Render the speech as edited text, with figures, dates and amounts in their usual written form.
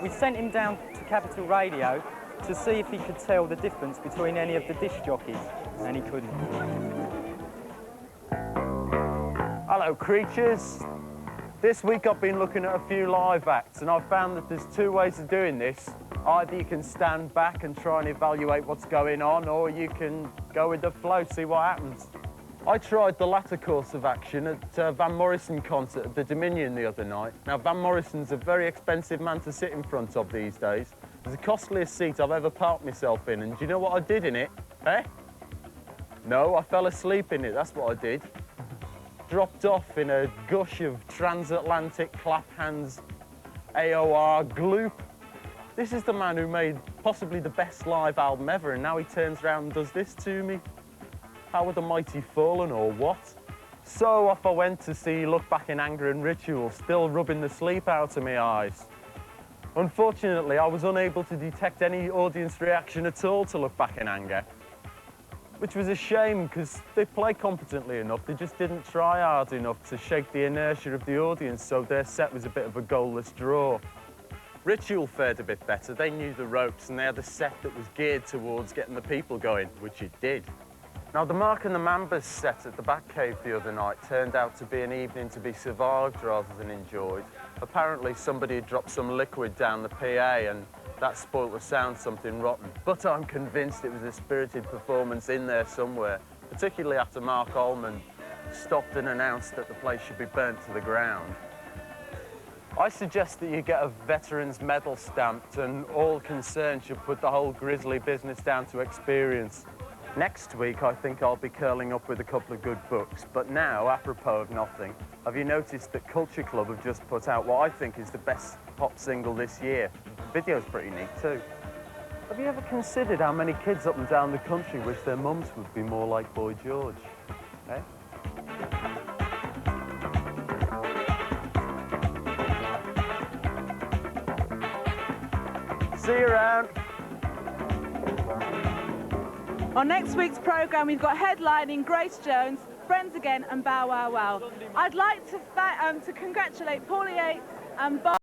We sent him down to Capital Radio to see if he could tell the difference between any of the disc jockeys, and he couldn't. Hello, creatures. This week I've been looking at a few live acts, and I've found that there's two ways of doing this. Either you can stand back and try and evaluate what's going on, or you can go with the flow, see what happens. I tried the latter course of action at Van Morrison concert at the Dominion the other night. Now, Van Morrison's a very expensive man to sit in front of these days. It's the costliest seat I've ever parked myself in, and do you know what I did in it? Eh? No, I fell asleep in it, that's what I did. Dropped off in a gush of transatlantic clap hands, AOR gloop. This is the man who made possibly the best live album ever, and now he turns around and does this to me. How were the mighty fallen, or what? So off I went to see Look Back in Anger and Ritual, still rubbing the sleep out of my eyes. Unfortunately, I was unable to detect any audience reaction at all to Look Back in Anger, which was a shame, because they play competently enough, they just didn't try hard enough to shake the inertia of the audience, so their set was a bit of a goalless draw. Ritual fared a bit better. They knew the ropes, and they had a set that was geared towards getting the people going, which it did. Now, the Mark and the Mambas set at the Bat Cave the other night turned out to be an evening to be survived rather than enjoyed. Apparently, somebody had dropped some liquid down the PA, and that spoilt the sound something rotten. But I'm convinced it was a spirited performance in there somewhere, particularly after Mark Ullman stopped and announced that the place should be burnt to the ground. I suggest that you get a Veterans Medal stamped, and all concerned should put the whole Grizzly business down to experience. Next week, I think I'll be curling up with a couple of good books. But now, apropos of nothing, have you noticed that Culture Club have just put out what I think is the best pop single this year? The video's pretty neat, too. Have you ever considered how many kids up and down the country wish their mums would be more like Boy George? Eh? See you around. On next week's programme, we've got headlining Grace Jones, Friends Again and Bow Wow Wow. I'd like to congratulate Paulie Yates and Bob